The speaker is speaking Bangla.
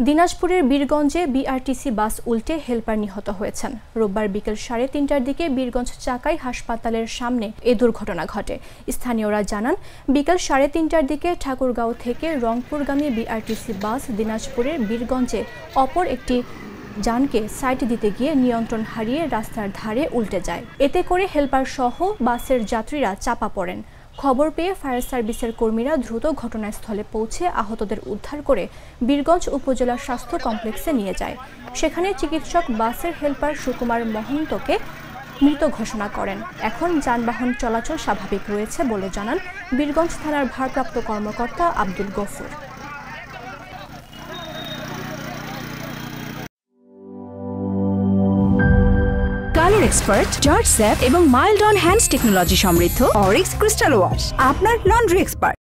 দিনাজপুরের বীরগঞ্জে বিআরটিসি বাস উল্টে হেলপার নিহত হয়েছেন। রোববার বিকেল 3:30টার দিকে বীরগঞ্জ চাকাই হাসপাতালের সামনে এ দুর্ঘটনা ঘটে। স্থানীয়রা জানান, বিকেল 3:30টার দিকে ঠাকুরগাঁও থেকে রংপুরগামী বিআরটিসি বাস দিনাজপুরের বীরগঞ্জে অপর একটি যানকে সাইড দিতে গিয়ে নিয়ন্ত্রণ হারিয়ে রাস্তার ধারে উল্টে যায়। এতে করে হেলপার সহ বাসের যাত্রীরা চাপা পড়েন। খবর পেয়ে ফায়ার সার্ভিসের কর্মীরা দ্রুত ঘটনাস্থলে পৌঁছে আহতদের উদ্ধার করে বীরগঞ্জ উপজেলা স্বাস্থ্য কমপ্লেক্সে নিয়ে যায়। সেখানে চিকিৎসক বাসের হেলপার সুকুমার মহন্তকে মৃত ঘোষণা করেন। এখন যানবাহন চলাচল স্বাভাবিক রয়েছে বলে জানান বীরগঞ্জ থানার ভারপ্রাপ্ত কর্মকর্তা Abdul Gafur. Colour expert, George sap এবং মাইল্ড অন হ্যান্ডস টেকনোলজি সমৃদ্ধ অরিক্স ক্রিস্টাল ওয়াশ আপনার লন্ড্রি এক্সপার্ট।